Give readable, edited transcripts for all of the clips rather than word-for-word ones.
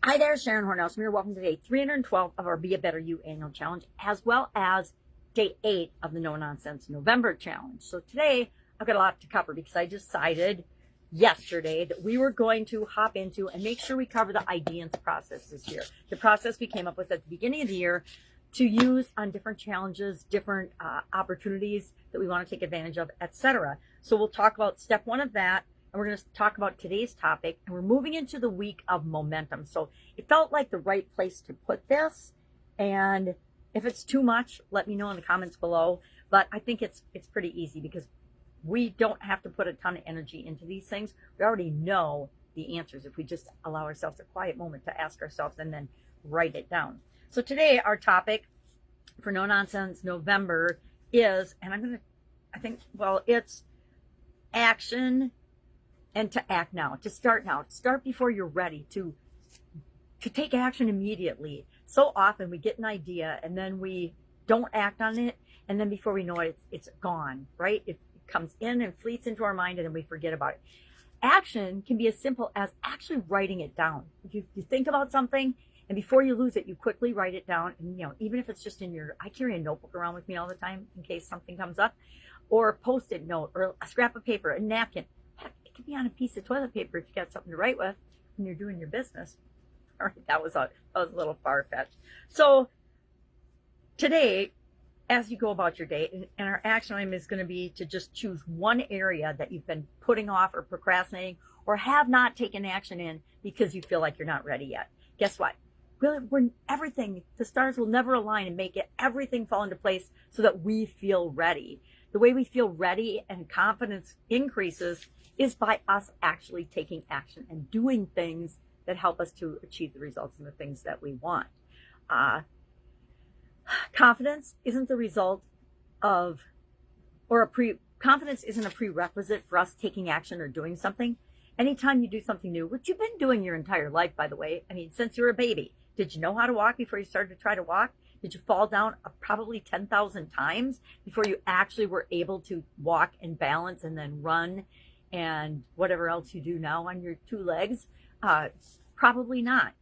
Hi there, Sharon Horne-Ellstrom here. Welcome to day 312 of our Be a Better You annual challenge, as well as day 8 of the No Nonsense November challenge. So today I've got a lot to cover because I decided yesterday that we were going to hop into and make sure we cover the ideance process this year. The process we came up with at the beginning of the year to use on different challenges, different opportunities that we want to take advantage of, etc. So we'll talk about step 1 of that. And we're going to talk about today's topic, and we're moving into the week of momentum. So it felt like the right place to put this. And if it's too much, let me know in the comments below. But I think it's pretty easy because we don't have to put a ton of energy into these things. We already know the answers if we just allow ourselves a quiet moment to ask ourselves and then write it down. So today our topic for No Nonsense November is, and it's action. And to act now, to start now, start before you're ready, to take action immediately. So often we get an idea and then we don't act on it, and then before we know it, it's gone, right? It comes in and fleets into our mind, and then we forget about it. Action can be as simple as actually writing it down. You think about something, and before you lose it, you quickly write it down. And even if it's just I carry a notebook around with me all the time in case something comes up, or a Post-it note, or a scrap of paper, a napkin. Be on a piece of toilet paper if you got something to write with when you're doing your business. All right, that was a little far-fetched. So today, as you go about your day, and our action item is going to be to just choose one area that you've been putting off or procrastinating or have not taken action in because you feel like you're not ready yet. Guess what? Really, the stars will never align and make everything fall into place so that we feel ready. The way we feel ready and confidence increases is by us actually taking action and doing things that help us to achieve the results and the things that we want. Confidence isn't the result of, confidence isn't a prerequisite for us taking action or doing something. Anytime you do something new, which you've been doing your entire life, by the way, since you were a baby, did you know how to walk before you started to try to walk? Did you fall down probably 10,000 times before you actually were able to walk and balance and then run and whatever else you do now on your 2 legs? Probably not.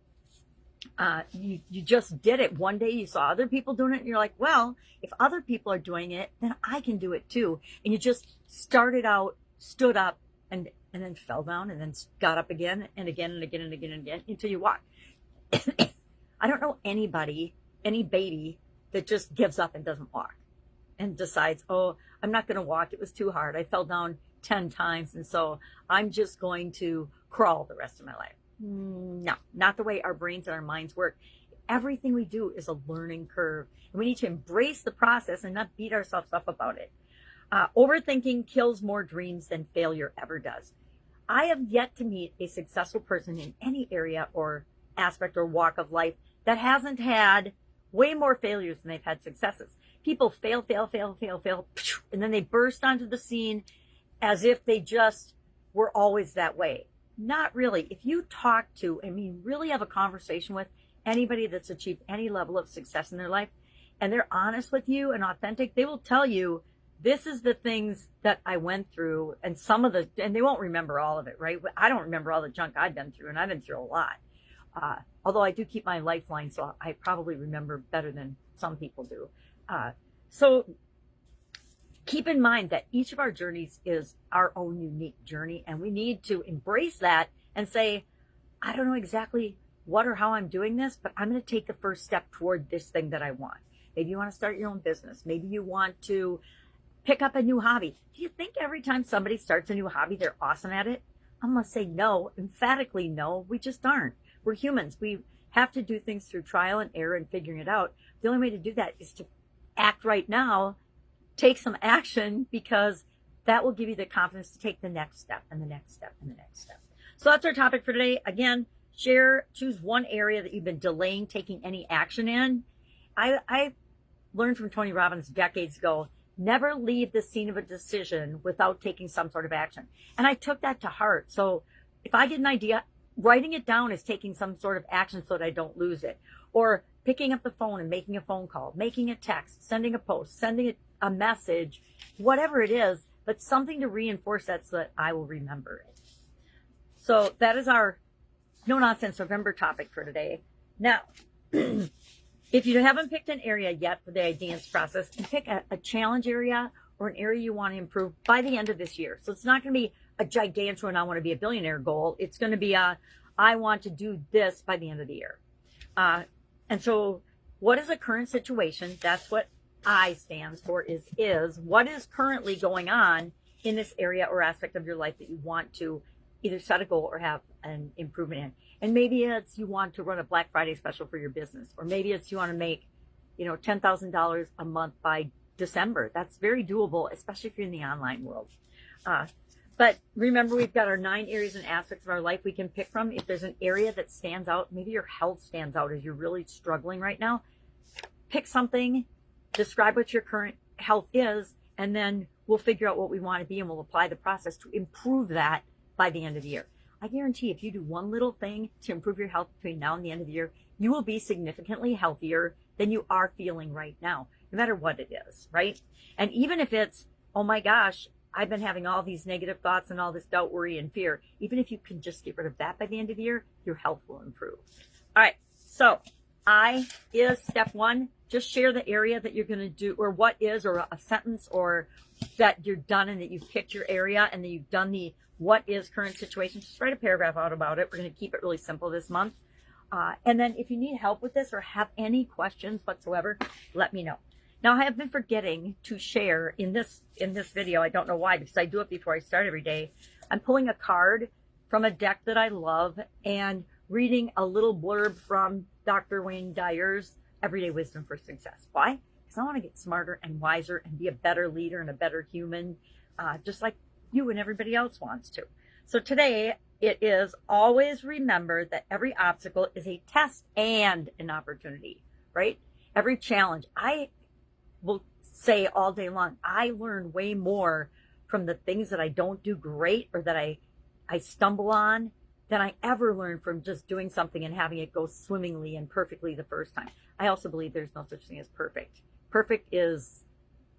You just did it. One day you saw other people doing it and you're like, well, if other people are doing it, then I can do it too. And you just started out, stood up, and then fell down and then got up again and again and again and again and again until you walked. I don't know any baby that just gives up and doesn't walk and decides, oh, I'm not going to walk. It was too hard. I fell down 10 times, and so I'm just going to crawl the rest of my life. No, not the way our brains and our minds work. Everything we do is a learning curve, and we need to embrace the process and not beat ourselves up about it. Overthinking kills more dreams than failure ever does. I have yet to meet a successful person in any area or aspect or walk of life that hasn't had way more failures than they've had successes. People fail, and then they burst onto the scene as if they just were always that way. Not really. If you talk to, really have a conversation with anybody that's achieved any level of success in their life, and they're honest with you and authentic, they will tell you, this is the things that I went through, and they won't remember all of it, right? I don't remember all the junk I've been through, and I've been through a lot. Although I do keep my lifeline, so I probably remember better than some people do. So keep in mind that each of our journeys is our own unique journey, and we need to embrace that and say, I don't know exactly what or how I'm doing this, but I'm going to take the first step toward this thing that I want. Maybe you want to start your own business. Maybe you want to pick up a new hobby. Do you think every time somebody starts a new hobby, they're awesome at it? I'm going to say no, emphatically no, we just aren't. We're humans. We have to do things through trial and error and figuring it out. The only way to do that is to act right now, take some action, because that will give you the confidence to take the next step and the next step and the next step. So that's our topic for today. Again, choose one area that you've been delaying taking any action in. I learned from Tony Robbins decades ago, never leave the scene of a decision without taking some sort of action. And I took that to heart. So if I get an idea, writing it down is taking some sort of action so that I don't lose it. Or picking up the phone and making a phone call, making a text, sending a post, sending a message, whatever it is, but something to reinforce that so that I will remember it. So that is our no nonsense November topic for today. Now, if you haven't picked an area yet for the dance process, and pick a challenge area or an area you want to improve by the end of this year. So it's not going to be a gigantuan, I want to be a billionaire goal. It's going to be I want to do this by the end of the year. And so what is the current situation? That's what I stands for, is what is currently going on in this area or aspect of your life that you want to either set a goal or have an improvement in. And maybe it's you want to run a Black Friday special for your business, or maybe it's you want to make, $10,000 a month by December. That's very doable, especially if you're in the online world. But remember, we've got our 9 areas and aspects of our life we can pick from. If there's an area that stands out, maybe your health stands out as you're really struggling right now, pick something, describe what your current health is, and then we'll figure out what we want to be and we'll apply the process to improve that by the end of the year. I guarantee if you do one little thing to improve your health between now and the end of the year, you will be significantly healthier than you are feeling right now, no matter what it is, right? And even if it's, oh my gosh, I've been having all these negative thoughts and all this doubt, worry, and fear, even if you can just get rid of that by the end of the year, your health will improve. All right, so I is step 1. Just share the area that you're going to do, or what is, or a sentence, or that you're done and that you've picked your area and that you've done the what is current situation. Just write a paragraph out about it. We're going to keep it really simple this month. And then if you need help with this or have any questions whatsoever, let me know. Now, I have been forgetting to share in this video. I don't know why, because I do it before I start every day. I'm pulling a card from a deck that I love and reading a little blurb from Dr. Wayne Dyer's Everyday Wisdom for Success. Why? Because I want to get smarter and wiser and be a better leader and a better human, just like you and everybody else wants to. So today it is always remember that every obstacle is a test and an opportunity, right? Every challenge. I will say all day long, I learn way more from the things that I don't do great or that I stumble on than I ever learned from just doing something and having it go swimmingly and perfectly the first time. I also believe there's no such thing as perfect. Perfect is,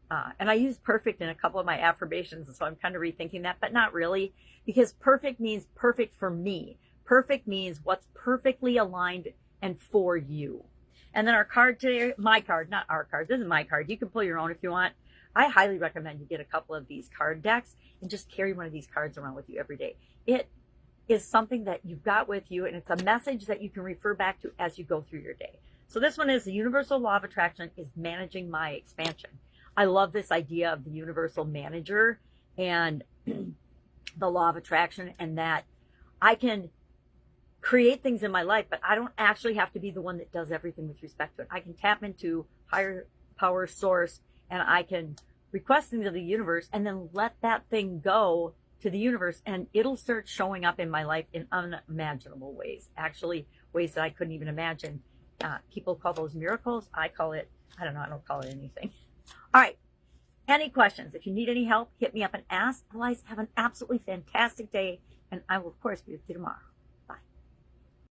and I use perfect in a couple of my affirmations, so I'm kind of rethinking that, but not really, because perfect means perfect for me. Perfect means what's perfectly aligned and for you. And then our card today, my card, not our card, this is my card. You can pull your own if you want. I highly recommend you get a couple of these card decks and just carry one of these cards around with you every day. It is something that you've got with you, and it's a message that you can refer back to as you go through your day. So this one is the universal law of attraction is managing my expansion. I love this idea of the universal manager and the law of attraction, and that I can create things in my life, but I don't actually have to be the one that does everything with respect to it. I can tap into higher power source and I can request things of the universe and then let that thing go to the universe, and it'll start showing up in my life in unimaginable ways, actually ways that I couldn't even imagine. People call those miracles. I call it, I don't know, I don't call it anything. All right. Any questions? If you need any help, hit me up and ask. Otherwise, have an absolutely fantastic day, and I will, of course, be with you tomorrow.